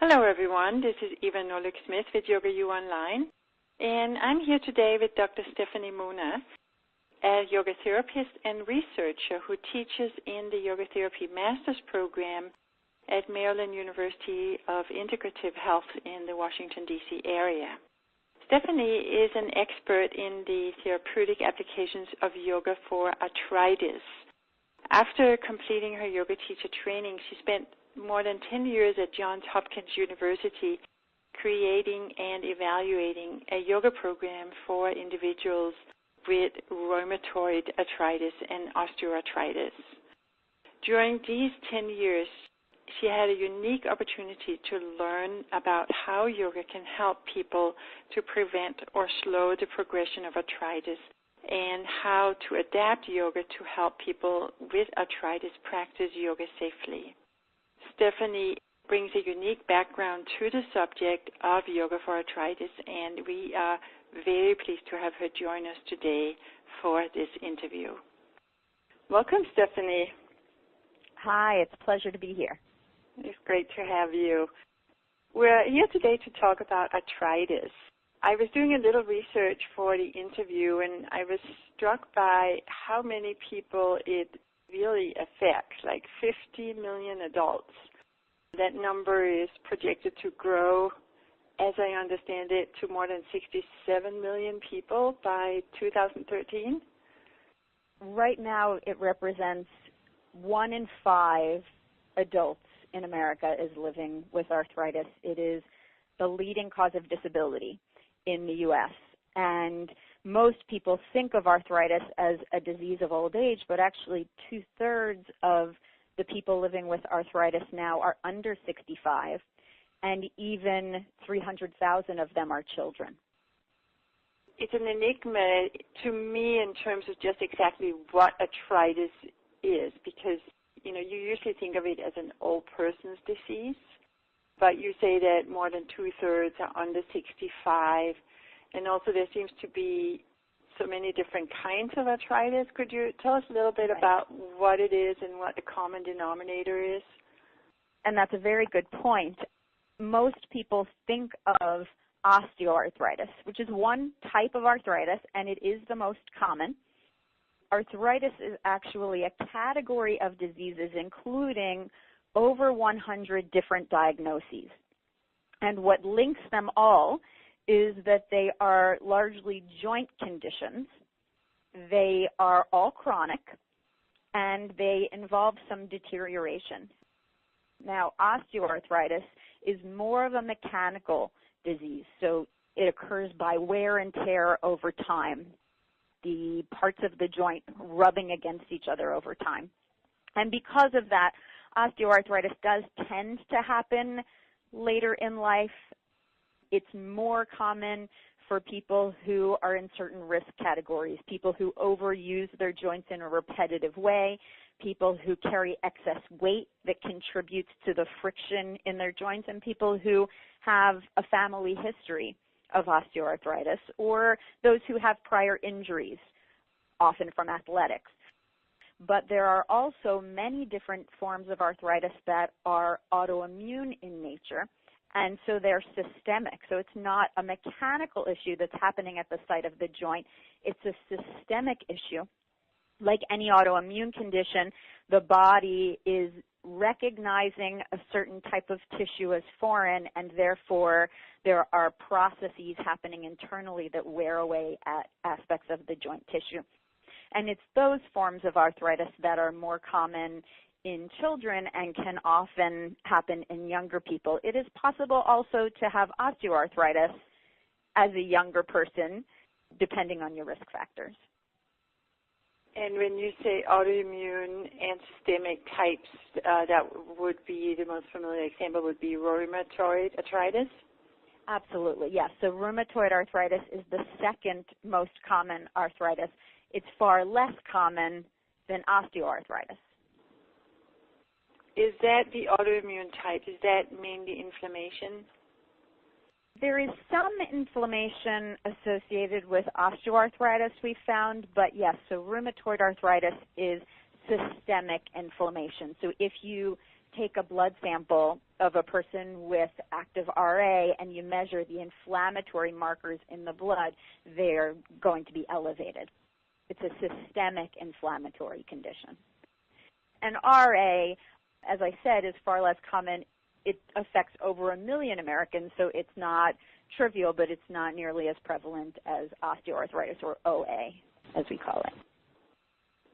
Hello, everyone. This is Eva Nolik-Smith with Yoga U Online, and I'm here today with Dr. Stephanie Munoz, a yoga therapist and researcher who teaches in the Yoga Therapy Master's Program at Maryland University of Integrative Health in the Washington, D.C. area. Stephanie is an expert in the therapeutic applications of yoga for arthritis. After completing her yoga teacher training, she spent more than 10 years at Johns Hopkins University creating and evaluating a yoga program for individuals with rheumatoid arthritis and osteoarthritis. During these 10 years, she had a unique opportunity to learn about how yoga can help people to prevent or slow the progression of arthritis and how to adapt yoga to help people with arthritis practice yoga safely. Stephanie brings a unique background to the subject of yoga for arthritis, and we are very pleased to have her join us today for this interview. Welcome, Stephanie. Hi, it's a pleasure to be here. It's great to have you. We're here today to talk about arthritis. I was doing a little research for the interview, and I was struck by how many people it really affects, like 50 million adults. That number is projected to grow, as I understand it, to more than 67 million people by 2013. Right now, it represents 1 in 5 adults in America is living with arthritis. It is the leading cause of disability in the U.S., and most people think of arthritis as a disease of old age, but actually 2/3 of the people living with arthritis now are under 65, and even 300,000 of them are children. It's an enigma to me in terms of just exactly what arthritis is, because you usually think of it as an old person's disease, but you say that more than 2/3 are under 65, and also there seems to be so many different kinds of arthritis. Could you tell us a little bit about what it is and what the common denominator is? And that's a very good point. Most people think of osteoarthritis, which is one type of arthritis, and it is the most common. Arthritis is actually a category of diseases including over 100 different diagnoses. And what links them all is that they are largely joint conditions. They are all chronic, and they involve some deterioration. Now, osteoarthritis is more of a mechanical disease, so it occurs by wear and tear over time, the parts of the joint rubbing against each other over time. And because of that, osteoarthritis does tend to happen later in life. It's more common for people who are in certain risk categories, people who overuse their joints in a repetitive way, people who carry excess weight that contributes to the friction in their joints, and people who have a family history of osteoarthritis, or those who have prior injuries, often from athletics. But there are also many different forms of arthritis that are autoimmune in nature, and so they're systemic. So it's not a mechanical issue that's happening at the site of the joint. It's a systemic issue. Like any autoimmune condition, the body is recognizing a certain type of tissue as foreign, and therefore there are processes happening internally that wear away at aspects of the joint tissue. And it's those forms of arthritis that are more common in children and can often happen in younger people. It is possible also to have osteoarthritis as a younger person, depending on your risk factors. And when you say autoimmune and systemic types, that would be the most familiar example would be rheumatoid arthritis? Absolutely, yes. So rheumatoid arthritis is the second most common arthritis. It's far less common than osteoarthritis. Is that the autoimmune type? Is that mainly inflammation? There is some inflammation associated with osteoarthritis, we found, but yes, so rheumatoid arthritis is systemic inflammation. So if you take a blood sample of a person with active RA and you measure the inflammatory markers in the blood, they're going to be elevated. It's a systemic inflammatory condition. And RA, as I said, is far less common. It affects over 1 million Americans, so it's not trivial, but it's not nearly as prevalent as osteoarthritis, or OA, as we call it.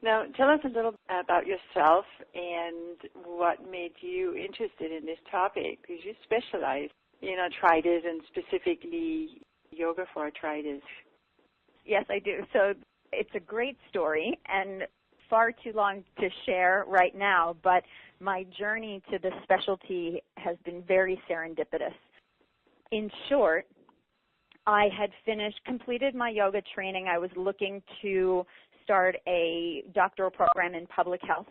Now, tell us a little about yourself and what made you interested in this topic, because you specialize in arthritis and specifically yoga for arthritis. Yes, I do. So it's a great story and far too long to share right now, but my journey to this specialty has been very serendipitous. In short, I had completed my yoga training. I was looking to start a doctoral program in public health,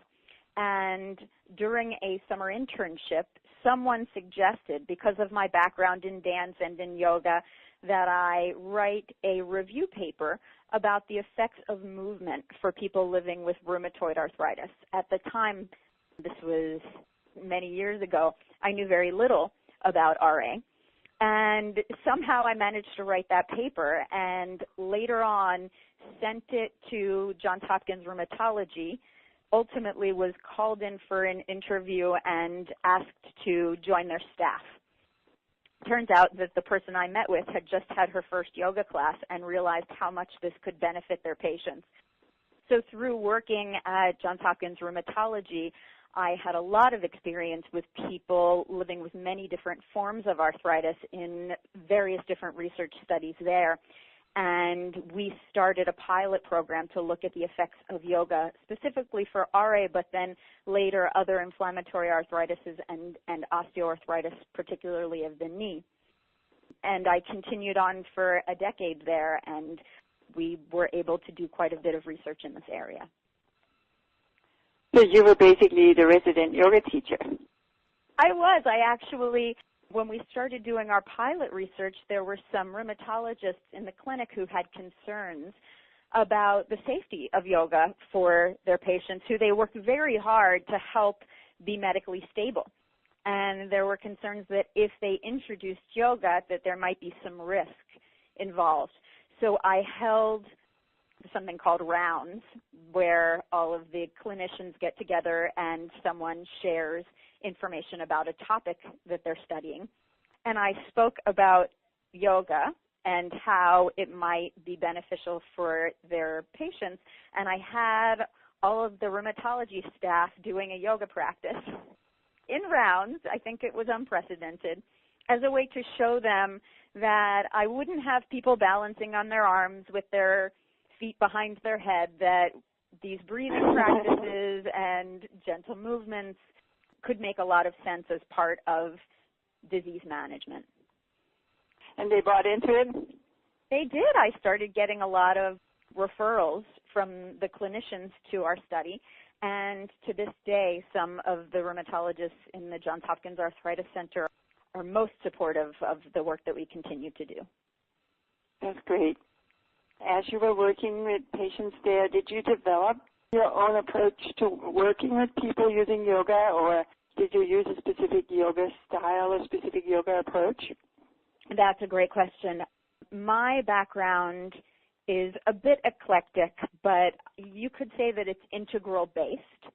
and during a summer internship, someone suggested, because of my background in dance and in yoga, that I write a review paper about the effects of movement for people living with rheumatoid arthritis. At the time, this was many years ago, I knew very little about RA. And somehow I managed to write that paper, and later on sent it to Johns Hopkins Rheumatology, ultimately was called in for an interview and asked to join their staff. Turns out that the person I met with had just had her first yoga class and realized how much this could benefit their patients. So through working at Johns Hopkins Rheumatology, I had a lot of experience with people living with many different forms of arthritis in various different research studies there. And we started a pilot program to look at the effects of yoga specifically for RA, but then later other inflammatory arthritises and osteoarthritis, particularly of the knee. And I continued on for a decade there, and we were able to do quite a bit of research in this area. So you were basically the resident yoga teacher. I was. I actually, when we started doing our pilot research, there were some rheumatologists in the clinic who had concerns about the safety of yoga for their patients, who they worked very hard to help be medically stable. And there were concerns that if they introduced yoga, that there might be some risk involved. So I held something called rounds, where all of the clinicians get together and someone shares information about a topic that they're studying. And I spoke about yoga and how it might be beneficial for their patients. And I had all of the rheumatology staff doing a yoga practice in rounds. I think it was unprecedented, as a way to show them that I wouldn't have people balancing on their arms with their feet behind their head, that these breathing practices and gentle movements could make a lot of sense as part of disease management. And they bought into it? They did. I started getting a lot of referrals from the clinicians to our study, and to this day, some of the rheumatologists in the Johns Hopkins Arthritis Center are most supportive of the work that we continue to do. That's great. As you were working with patients there, did you develop your own approach to working with people using yoga, or did you use a specific yoga style or specific yoga approach? That's a great question. My background is a bit eclectic, but you could say that it's integral-based.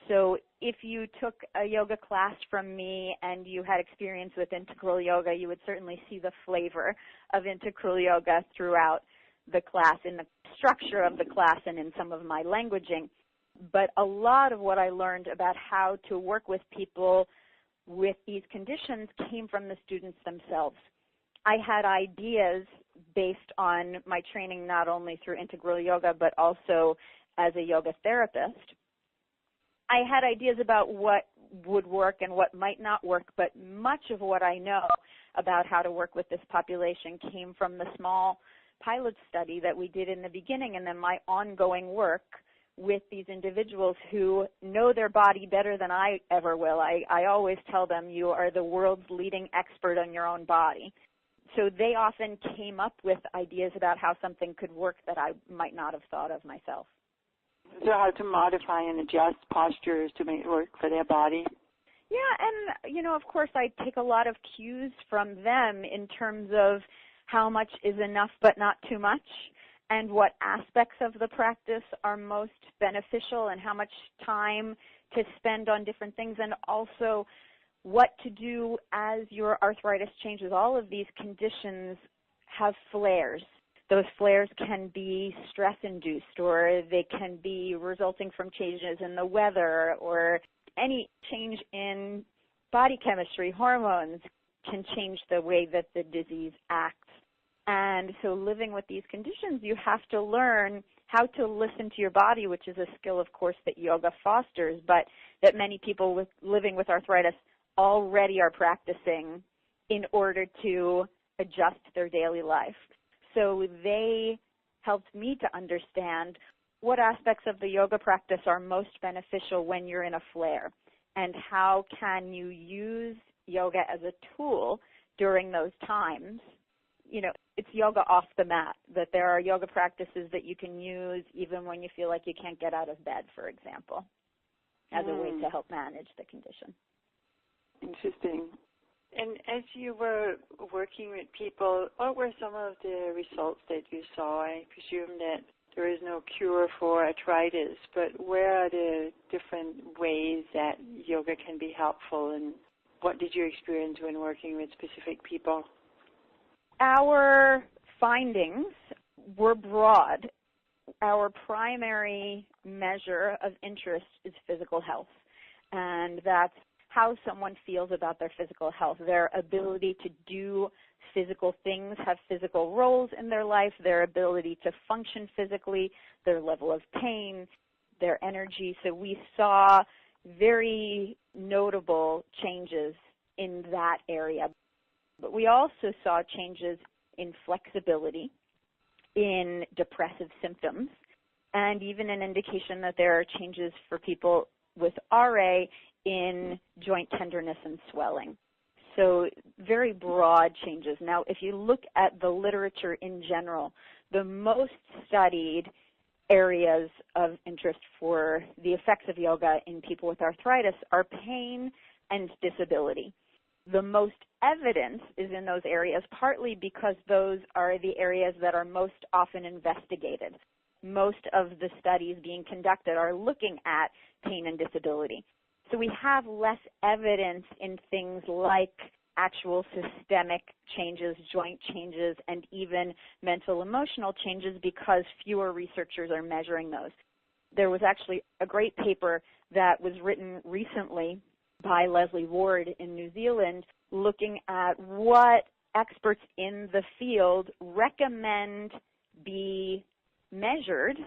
So if you took a yoga class from me and you had experience with integral yoga, you would certainly see the flavor of integral yoga throughout the class, in the structure of the class and in some of my languaging. But a lot of what I learned about how to work with people with these conditions came from the students themselves. I had ideas based on my training not only through integral yoga but also as a yoga therapist. I had ideas about what would work and what might not work, but much of what I know about how to work with this population came from the small pilot study that we did in the beginning, and then my ongoing work with these individuals who know their body better than I ever will. I always tell them, you are the world's leading expert on your own body. So they often came up with ideas about how something could work that I might not have thought of myself. So how to modify and adjust postures to make it work for their body? Yeah, and, of course, I take a lot of cues from them in terms of how much is enough but not too much, and what aspects of the practice are most beneficial and how much time to spend on different things, and also what to do as your arthritis changes. All of these conditions have flares. Those flares can be stress-induced, or they can be resulting from changes in the weather, or any change in body chemistry, hormones, can change the way that the disease acts. And so living with these conditions, you have to learn how to listen to your body, which is a skill, of course, that yoga fosters, but that many people living with arthritis already are practicing in order to adjust their daily life. So they helped me to understand what aspects of the yoga practice are most beneficial when you're in a flare, and how can you use yoga as a tool during those times. It's yoga off the mat, that there are yoga practices that you can use even when you feel like you can't get out of bed, for example, as a way to help manage the condition. Interesting. And as you were working with people, what were some of the results that you saw? I presume that there is no cure for arthritis, but where are the different ways that yoga can be helpful, and what did you experience when working with specific people? Our findings were broad. Our primary measure of interest is physical health, and that's how someone feels about their physical health, their ability to do physical things, have physical roles in their life, their ability to function physically, their level of pain, their energy. So we saw very notable changes in that area. But we also saw changes in flexibility, in depressive symptoms, and even an indication that there are changes for people with RA in joint tenderness and swelling. So very broad changes. Now, if you look at the literature in general, the most studied areas of interest for the effects of yoga in people with arthritis are pain and disability. The most evidence is in those areas, partly because those are the areas that are most often investigated. Most of the studies being conducted are looking at pain and disability. So we have less evidence in things like actual systemic changes, joint changes, and even mental emotional changes because fewer researchers are measuring those. There was actually a great paper that was written recently by Leslie Ward in New Zealand looking at what experts in the field recommend be measured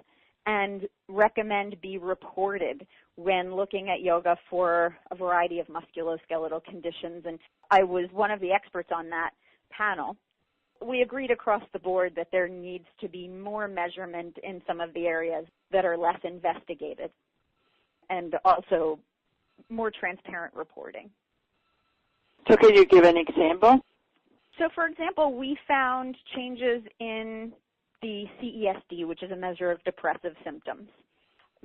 and recommend be reported when looking at yoga for a variety of musculoskeletal conditions. And I was one of the experts on that panel. We agreed across the board that there needs to be more measurement in some of the areas that are less investigated, and also more transparent reporting. So can you give an example? So, for example, we found changes in the CESD, which is a measure of depressive symptoms.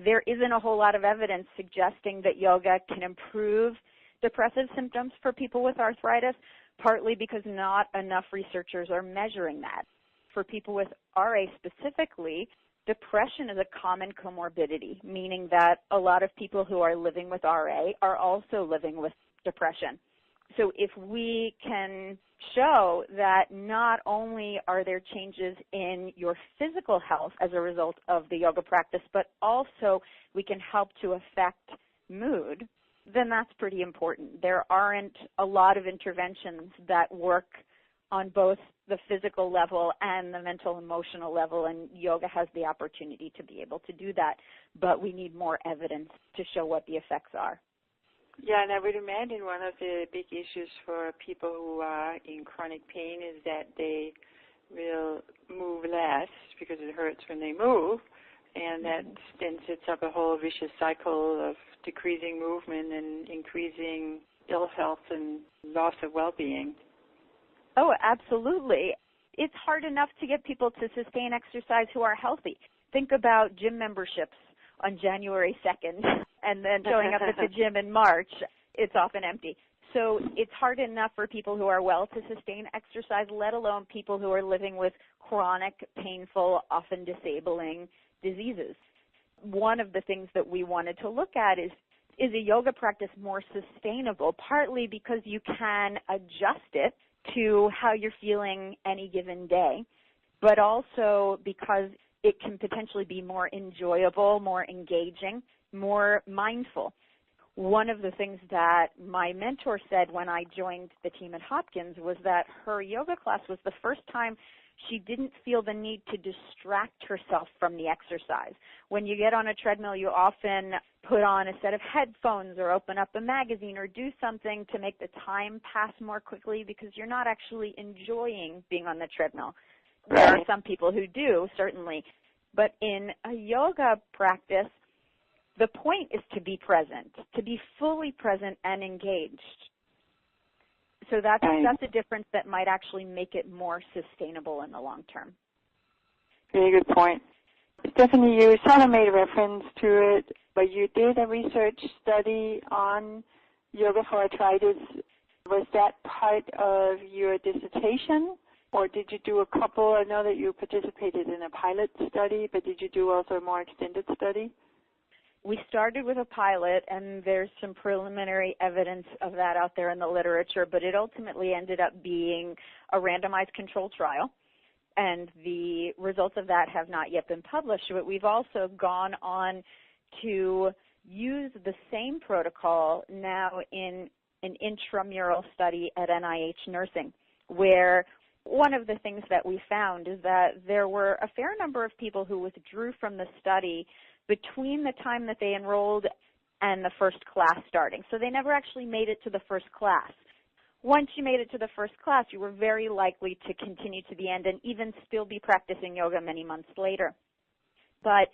There isn't a whole lot of evidence suggesting that yoga can improve depressive symptoms for people with arthritis, partly because not enough researchers are measuring that. For people with RA specifically, depression is a common comorbidity, meaning that a lot of people who are living with RA are also living with depression. So if we can show that not only are there changes in your physical health as a result of the yoga practice, but also we can help to affect mood, then that's pretty important. There aren't a lot of interventions that work on both the physical level and the mental emotional level, and yoga has the opportunity to be able to do that, but we need more evidence to show what the effects are. Yeah, and I would imagine one of the big issues for people who are in chronic pain is that they will move less because it hurts when they move, and that then sets up a whole vicious cycle of decreasing movement and increasing ill health and loss of well-being. Oh, absolutely. It's hard enough to get people to sustain exercise who are healthy. Think about gym memberships on January 2nd and then showing up at the gym in March. it's often empty. So it's hard enough for people who are well to sustain exercise, let alone people who are living with chronic, painful, often disabling diseases. One of the things that we wanted to look at is a yoga practice more sustainable, partly because you can adjust it to how you're feeling any given day, but also because it can potentially be more enjoyable, more engaging, more mindful. One of the things that my mentor said when I joined the team at Hopkins was that her yoga class was the first time she didn't feel the need to distract herself from the exercise. When you get on a treadmill, you often put on a set of headphones or open up a magazine or do something to make the time pass more quickly because you're not actually enjoying being on the treadmill. There are some people who do, certainly. But in a yoga practice, the point is to be present, to be fully present and engaged. So that's a difference that might actually make it more sustainable in the long term. Very good point. Stephanie, you sort of made a reference to it, but you did a research study on yoga for arthritis. Was that part of your dissertation, or did you do a couple? I know that you participated in a pilot study, but did you do also a more extended study? We started with a pilot, and there's some preliminary evidence of that out there in the literature, but it ultimately ended up being a randomized controlled trial, and the results of that have not yet been published. But we've also gone on to use the same protocol now in an intramural study at NIH Nursing, where one of the things that we found is that there were a fair number of people who withdrew from the study between the time that they enrolled and the first class starting. So they never actually made it to the first class. Once you made it to the first class, you were very likely to continue to the end and even still be practicing yoga many months later. But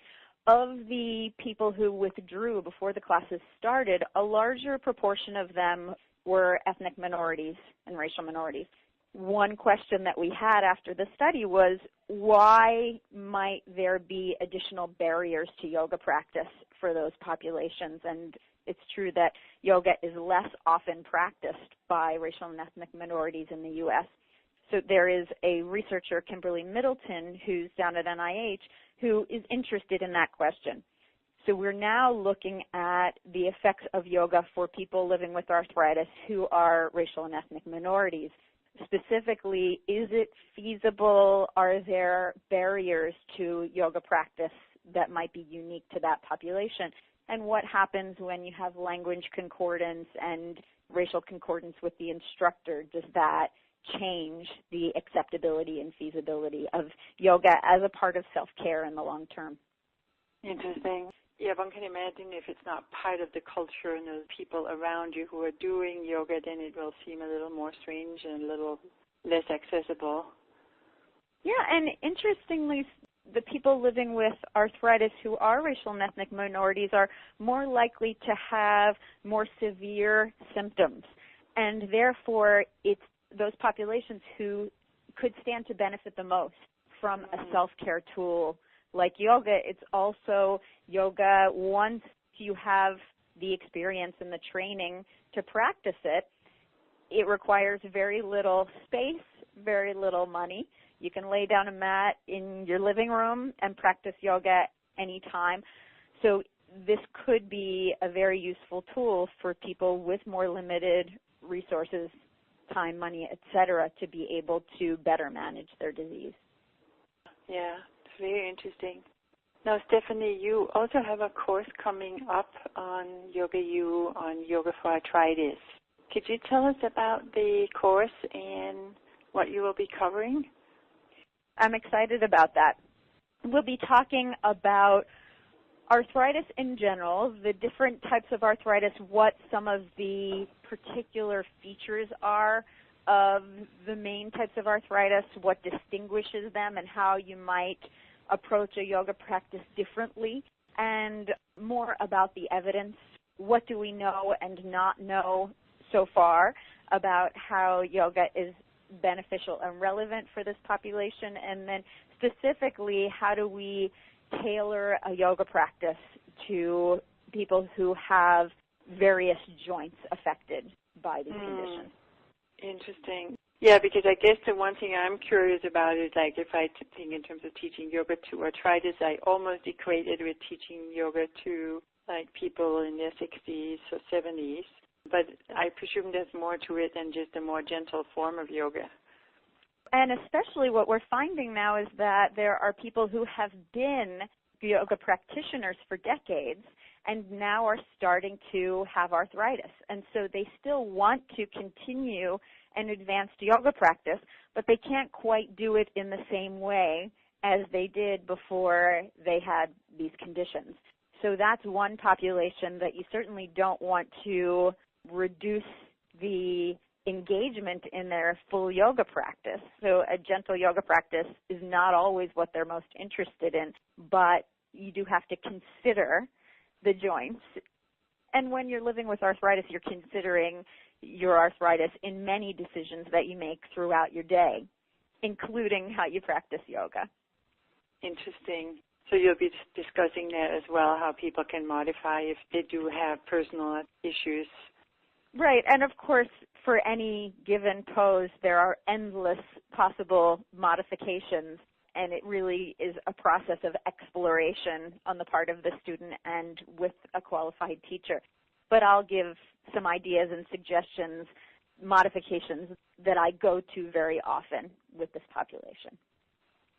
of the people who withdrew before the classes started, a larger proportion of them were ethnic minorities and racial minorities. One question that we had after the study was, why might there be additional barriers to yoga practice for those populations? And it's true that yoga is less often practiced by racial and ethnic minorities in the U.S. So there is a researcher, Kimberly Middleton, who's down at NIH, who is interested in that question. So we're now looking at the effects of yoga for people living with arthritis who are racial and ethnic minorities. Specifically, is it feasible? Are there barriers to yoga practice that might be unique to that population? And what happens when you have language concordance and racial concordance with the instructor? Does that change the acceptability and feasibility of yoga as a part of self-care in the long term? Interesting. Yeah, one can imagine if it's not part of the culture and the people around you who are doing yoga, then it will seem a little more strange and a little less accessible. Yeah, and interestingly, the people living with arthritis who are racial and ethnic minorities are more likely to have more severe symptoms. And therefore, it's those populations who could stand to benefit the most from a self-care tool like yoga. It's also yoga, once you have the experience and the training to practice it, it requires very little space, very little money. You can lay down a mat in your living room and practice yoga anytime. So this could be a very useful tool for people with more limited resources, time, money, etc., to be able to better manage their disease. Yeah, it's very interesting. Now, Stephanie, you also have a course coming up on Yoga U on yoga for arthritis. Could you tell us about the course and what you will be covering? I'm excited about that. We'll be talking about arthritis in general, the different types of arthritis, what some of the particular features are of the main types of arthritis, what distinguishes them, and how you might approach a yoga practice differently, and more about the evidence. What do we know and not know so far about how yoga is beneficial and relevant for this population, and then specifically, how do we tailor a yoga practice to people who have various joints affected by these conditions. Interesting. Yeah, because I guess the one thing I'm curious about is, like, if I think in terms of teaching yoga to arthritis, I almost equate it with teaching yoga to, like, people in their 60s or 70s. But I presume there's more to it than just a more gentle form of yoga. And especially what we're finding now is that there are people who have been yoga practitioners for decades and now are starting to have arthritis. And so they still want to continue an advanced yoga practice, but they can't quite do it in the same way as they did before they had these conditions. So that's one population that you certainly don't want to reduce the engagement in their full yoga practice. So a gentle yoga practice is not always what they're most interested in, but you do have to consider the joints. And when you're living with arthritis, you're considering your arthritis in many decisions that you make throughout your day, including how you practice yoga. Interesting. So you'll be discussing that as well, how people can modify if they do have personal issues. Right, and of course, for any given pose, there are endless possible modifications, and it really is a process of exploration on the part of the student and with a qualified teacher. But I'll give some ideas and suggestions, modifications that I go to very often with this population.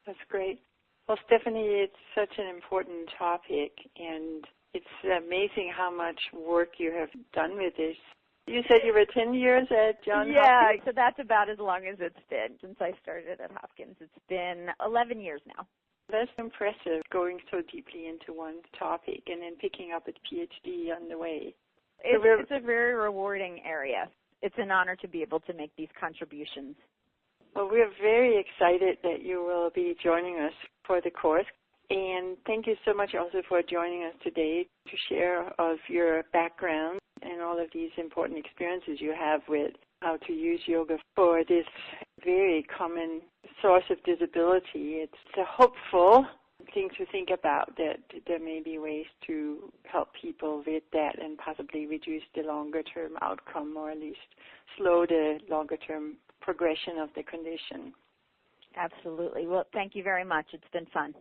That's great. Well, Stephanie, it's such an important topic, and it's amazing how much work you have done with this. You said you were 10 years at Johns Hopkins? Yeah, so that's about as long as it's been since I started at Hopkins. It's been 11 years now. That's impressive, going so deeply into one topic and then picking up a PhD on the way. It's a very rewarding area. It's an honor to be able to make these contributions. Well, we're very excited that you will be joining us for the course. And thank you so much also for joining us today to share of your background and all of these important experiences you have with how to use yoga for this very common source of disability. It's a hopeful thing to think about, that there may be ways to help people with that and possibly reduce the longer-term outcome, or at least slow the longer-term progression of the condition. Absolutely. Well, thank you very much. It's been fun.